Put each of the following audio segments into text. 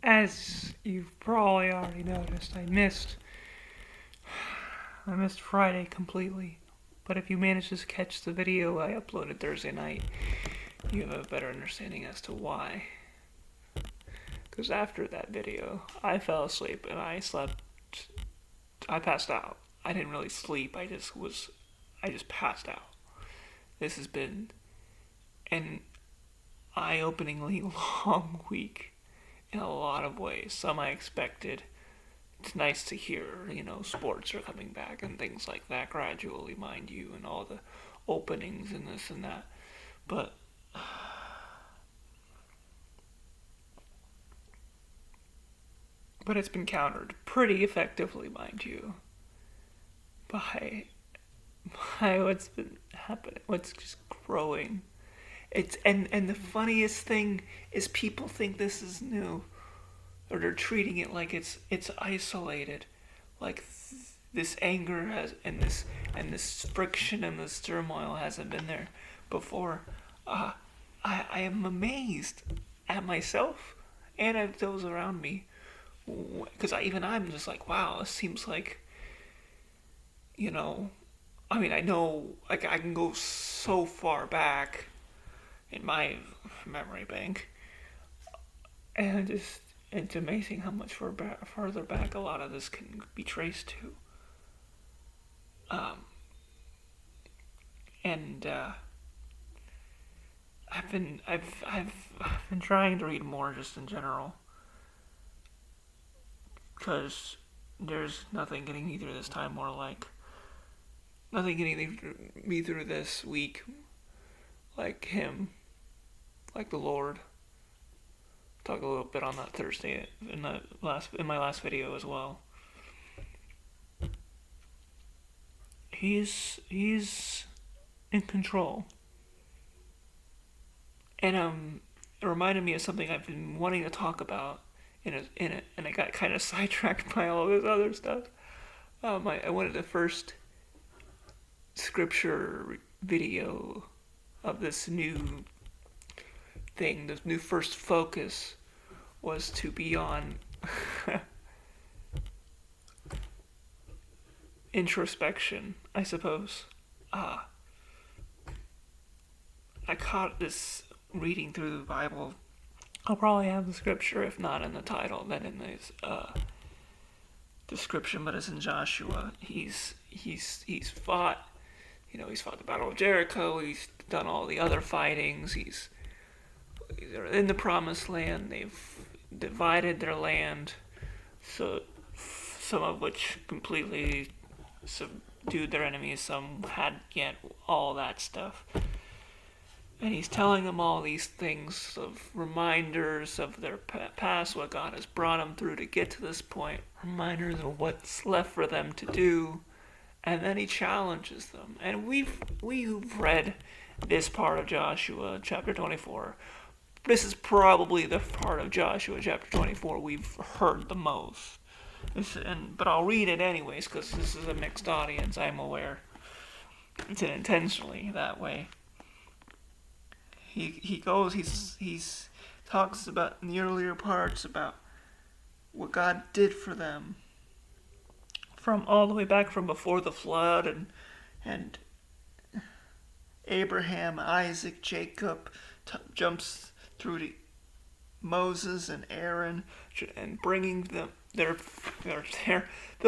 As you've probably already noticed, I missed Friday completely. But if you managed to catch the video I uploaded Thursday night, you have a better understanding as to why. Because after that video, I fell asleep and I passed out. I didn't really sleep. I just passed out. This has been an eye-openingly long week in a lot of ways. Some I expected. It's nice to hear, sports are coming back and things like that gradually, mind you, and all the openings and this and that. But it's been countered pretty effectively, mind you, by what's been happening, what's just growing. And the funniest thing is people think this is new, or they're treating it like it's isolated, like this anger has and this friction and this turmoil hasn't been there before. I am amazed at myself and at those around me, because I'm just like, wow, it seems like, you know, I know, like, I can go so far back in my memory bank, and it's amazing how much farther back a lot of this can be traced to. Um, and I've been trying to read more just in general, because there's nothing getting me through this time more like nothing getting me through this week like him, like the Lord. Talk a little bit on that Thursday in my last video as well. He's in control, and it reminded me of something I've been wanting to talk about and I got kind of sidetracked by all this other stuff. I wanted the first scripture video of this new thing, this new first focus was to be on introspection, I suppose. I caught this reading through the Bible. I'll probably have the scripture, if not in the title, then in the description. But it's in Joshua. He's fought. He's fought the Battle of Jericho. He's done all the other fightings. They're in the Promised Land. They've divided their land, so some of which completely subdued their enemies. Some hadn't yet. All that stuff. And he's telling them all these things of reminders of their past, what God has brought them through to get to this point, reminders of what's left for them to do, and then he challenges them. And we've read this part of Joshua chapter 24. This is probably the part of Joshua chapter 24 we've heard the most. But I'll read it anyways because this is a mixed audience, I'm aware. It's intentionally that way. He talks about in the earlier parts about what God did for them from all the way back from before the flood, and Abraham, Isaac, Jacob jumps through to Moses and Aaron and bringing them the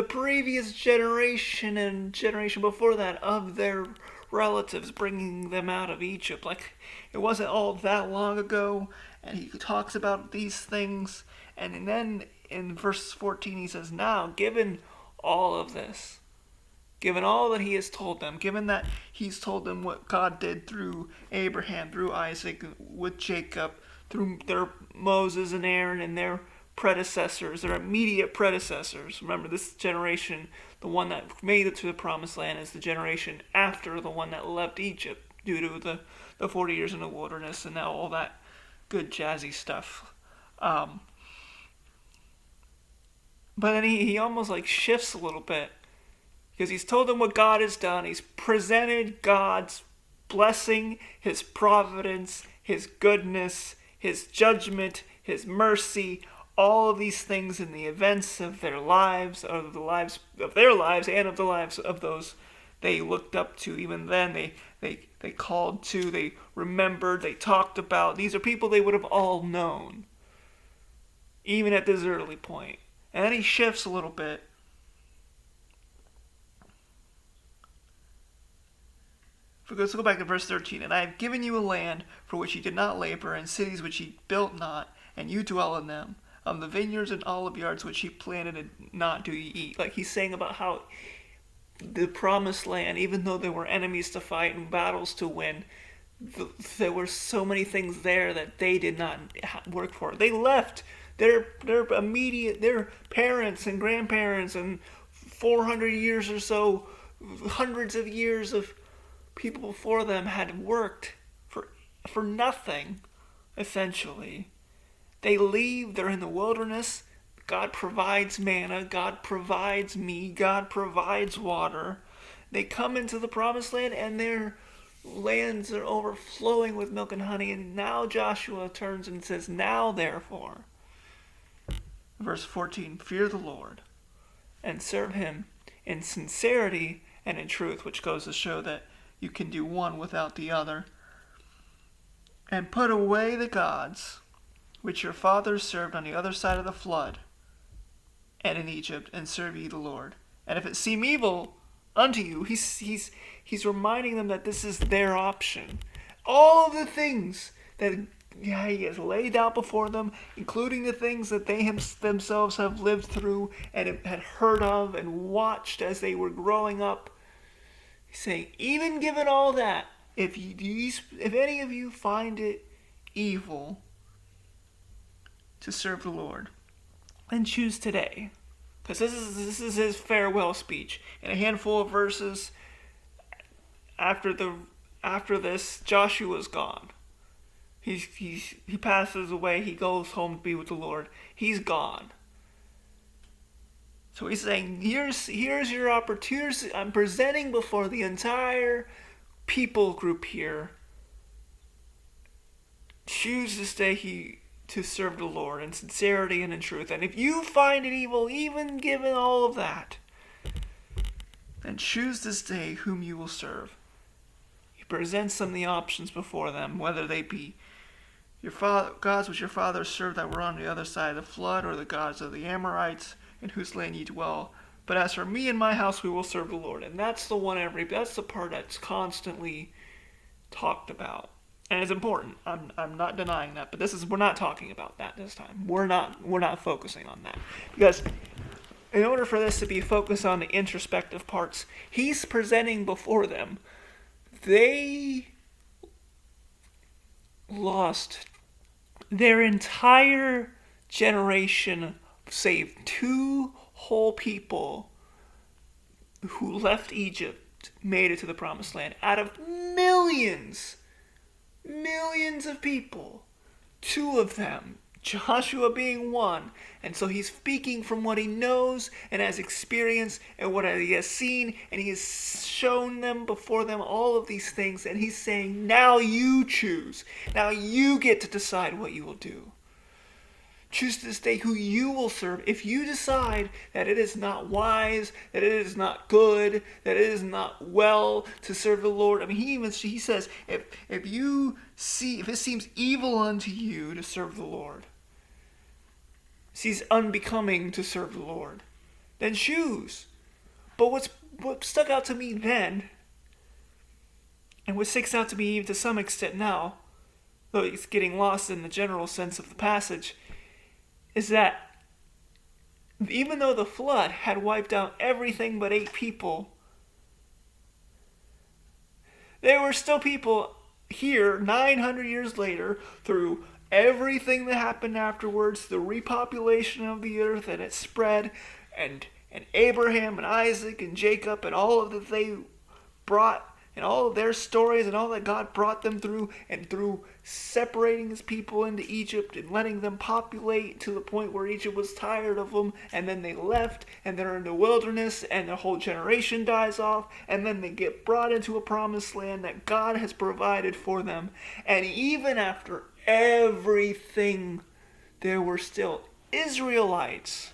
previous generation and generation before that of their relatives, bringing them out of Egypt. Like, it wasn't all that long ago, and he talks about these things, and then in verse 14 he says, now, given all of this, given all that he has told them, given that he's told them what God did through Abraham, through Isaac, with Jacob, through their Moses and Aaron and their predecessors, their immediate predecessors. Remember, this generation, the one that made it to the Promised Land, is the generation after the one that left Egypt due to the 40 years in the wilderness and now all that good jazzy stuff. But then he almost like shifts a little bit because he's told them what God has done. He's presented God's blessing, his providence, his goodness, his judgment, his mercy, all of these things in the events of their lives, of the lives of their lives, and of the lives of those they looked up to. Even then, they called to, they remembered, they talked about. These are people they would have all known, even at this early point. And then he shifts a little bit. Let's go back to verse 13. And I have given you a land for which ye did not labor, and cities which ye built not, and you dwell in them. Of the vineyards and olive yards which ye planted, and not do ye eat. Like he's saying about how the promised land, even though there were enemies to fight and battles to win, there were so many things there that they did not work for. They left their parents and grandparents and 400 years or so, hundreds of years of people before them had worked for nothing, essentially. They leave, they're in the wilderness. God provides manna, God provides meat, God provides water. They come into the promised land and their lands are overflowing with milk and honey. And now Joshua turns and says, now therefore, verse 14, fear the Lord and serve him in sincerity and in truth, which goes to show that you can do one without the other. And put away the gods which your fathers served on the other side of the flood and in Egypt, and serve ye the Lord. And if it seem evil unto you, he's reminding them that this is their option. All of the things that he has laid out before them, including the things that they themselves have lived through and had heard of and watched as they were growing up. He's saying, even given all that, if any of you find it evil to serve the Lord, then choose today. Because this is his farewell speech. In a handful of verses after this, Joshua's gone. He passes away. He goes home to be with the Lord. He's gone. So he's saying, here's your opportunity. I'm presenting before the entire people group here. Choose to stay to serve the Lord in sincerity and in truth. And if you find it evil, even given all of that, then choose this day whom you will serve. He presents them the options before them, whether they be gods which your fathers served that were on the other side of the flood, or the gods of the Amorites, in whose land ye dwell. But as for me and my house, we will serve the Lord. And that's the part that's constantly talked about. And it's important. I'm not denying that, but we're not talking about that this time. We're not focusing on that. Because in order for this to be focused on the introspective parts, he's presenting before them, they lost their entire generation, save two whole people who left Egypt, made it to the promised land. Out of millions of people, two of them, Joshua being one. And so he's speaking from what he knows and has experienced and what he has seen, and he has shown them before them all of these things, and he's saying, now you choose. Now you get to decide what you will do. Choose this day who you will serve. If you decide that it is not wise, that it is not good, that it is not well to serve the Lord. I mean, he says, if it seems evil unto you to serve the Lord, seems unbecoming to serve the Lord, then choose. But what stuck out to me then, and what sticks out to me even to some extent now, though it's getting lost in the general sense of the passage, is that even though the flood had wiped out everything but 8 people, there were still people here 900 years later, through everything that happened afterwards, the repopulation of the earth, and it spread, and Abraham and Isaac and Jacob and all of that they brought, and all of their stories and all that God brought them through, and through separating his people into Egypt and letting them populate to the point where Egypt was tired of them, and then they left and they're in the wilderness and the whole generation dies off, and then they get brought into a promised land that God has provided for them. And even after everything, there were still Israelites,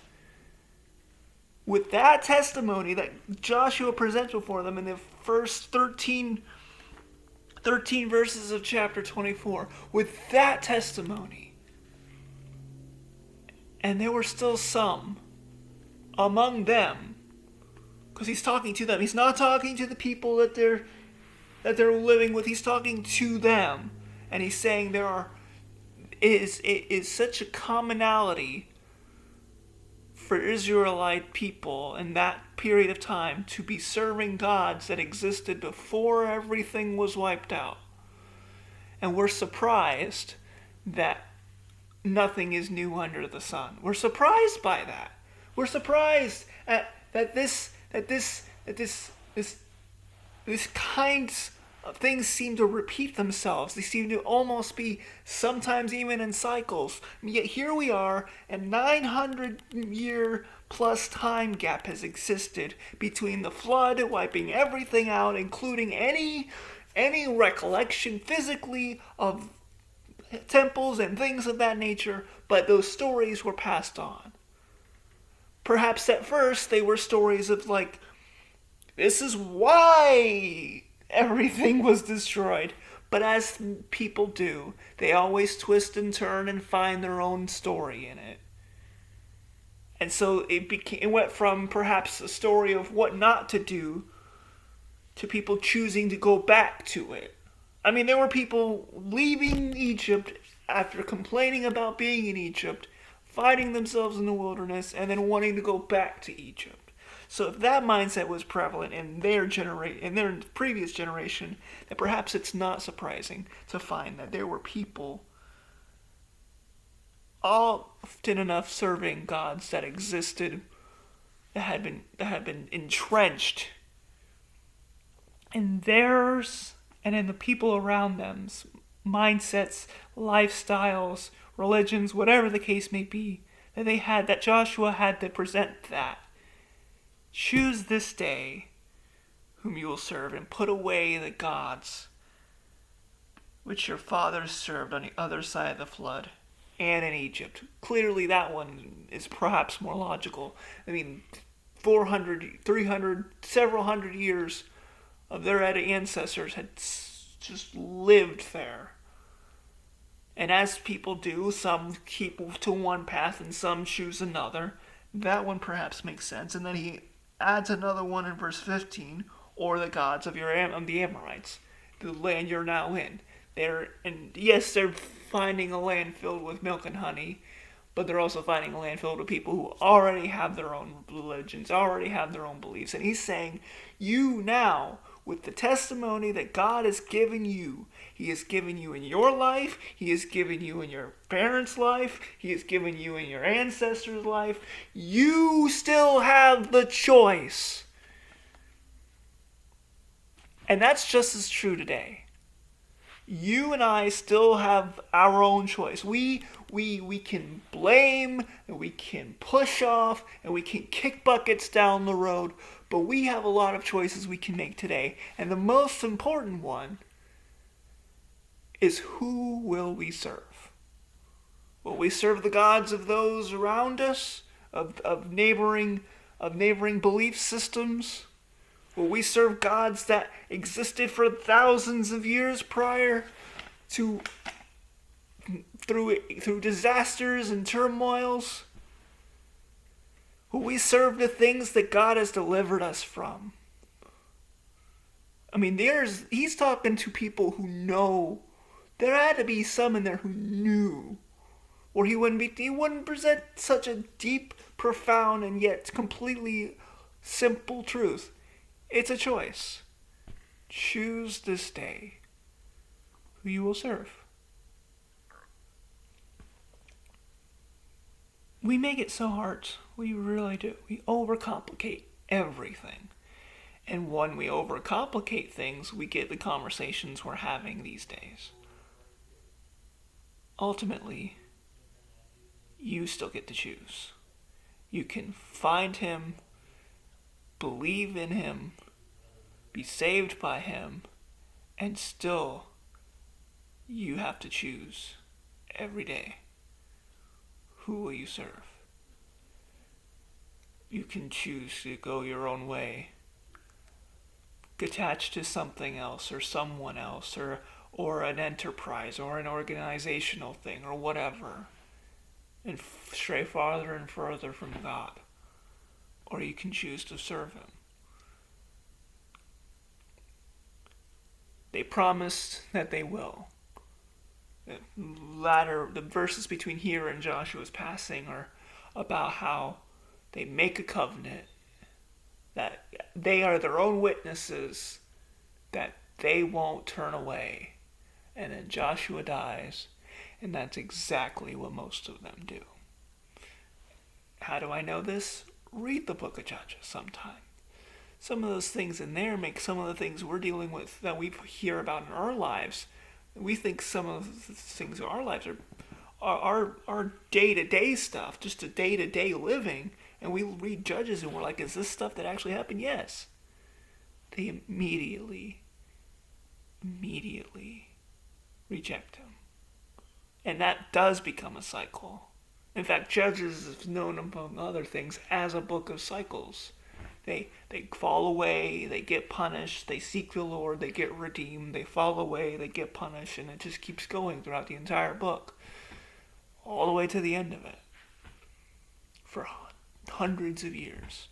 with that testimony that Joshua presents before them in the first 13 verses of chapter 24, with that testimony, and there were still some among them, because he's talking to them. He's not talking to the people that they're living with. He's talking to them, and he's saying it is such a commonality for Israelite people in that period of time to be serving gods that existed before everything was wiped out. And we're surprised that nothing is new under the sun. We're surprised by that. We're surprised that this kinds of things seem to repeat themselves. They seem to almost be sometimes even in cycles. And yet here we are, a 900-year plus time gap has existed between the flood wiping everything out, including any recollection physically of temples and things of that nature, but those stories were passed on. Perhaps at first they were stories of like, this is why everything was destroyed. But as people do, they always twist and turn and find their own story in it. And so it went from perhaps a story of what not to do to people choosing to go back to it. I mean, there were people leaving Egypt after complaining about being in Egypt, finding themselves in the wilderness, and then wanting to go back to Egypt. So if that mindset was prevalent in their previous generation, then perhaps it's not surprising to find that there were people often enough serving gods that existed, that had been entrenched in theirs and in the people around them's mindsets, lifestyles, religions, whatever the case may be, that Joshua had to present that. Choose this day whom you will serve, and put away the gods which your fathers served on the other side of the flood and in Egypt. Clearly that one is perhaps more logical. I mean, 400, 300, several hundred years of their ancestors had just lived there. And as people do, some keep to one path and some choose another. That one perhaps makes sense. And then he adds another one in verse 15, or the gods of the Amorites, the land you're now in. They're finding a land filled with milk and honey, but they're also finding a land filled with people who already have their own religions, already have their own beliefs. And he's saying, you now, with the testimony that God has given you, He has given you in your life, He has given you in your parents' life, He has given you in your ancestors' life, you still have the choice. And that's just as true today. You and I still have our own choice. We can blame, and we can push off, and we can kick buckets down the road, but we have a lot of choices we can make today. And the most important one is, who will we serve? Will we serve the gods of those around us, of neighboring belief systems? Will we serve gods that existed for thousands of years prior to through disasters and turmoils? Will we serve the things that God has delivered us from? I mean, he's talking to people who know. There had to be some in there who knew, or he wouldn't present such a deep, profound, and yet completely simple truth. It's a choice. Choose this day who you will serve. We make it so hard. We really do. We overcomplicate everything. And when we overcomplicate things, we get the conversations we're having these days. Ultimately, you still get to choose. You can find Him, believe in Him, be saved by Him, and still you have to choose every day who will you serve? You can choose to go your own way, attached to something else or someone else or an enterprise or an organizational thing or whatever, and stray farther and further from God. Or you can choose to serve Him. They promised that they will. The verses between here and Joshua's passing are about how they make a covenant that they are their own witnesses that they won't turn away. And then Joshua dies, and that's exactly what most of them do. How do I know this? Read the book of Judges sometime. Some of those things in there make some of the things we're dealing with that we hear about in our lives. We think some of the things in our lives are our day-to-day stuff, just a day-to-day living, and we read Judges and we're like, is this stuff that actually happened? Yes. They immediately reject Him. And that does become a cycle. In fact, Judges is known, among other things, as a book of cycles. They fall away, they get punished, they seek the Lord, they get redeemed, they fall away, they get punished, and it just keeps going throughout the entire book, all the way to the end of it, for hundreds of years.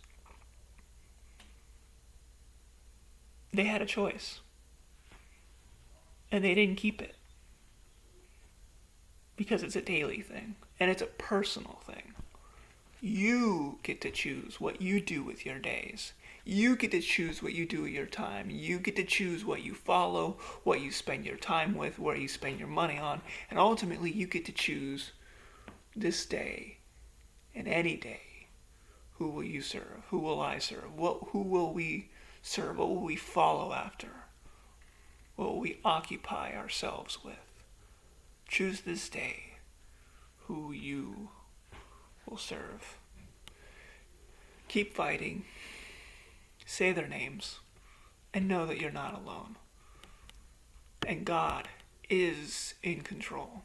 They had a choice, and they didn't keep it, because it's a daily thing, and it's a personal thing. You get to choose what you do with your days. You get to choose what you do with your time. You get to choose what you follow, what you spend your time with, where you spend your money on. And ultimately, you get to choose this day and any day. Who will you serve? Who will I serve? Who will we serve? What will we follow after? What will we occupy ourselves with? Choose this day who you will serve. Keep fighting. Say their names. And know that you're not alone. And God is in control.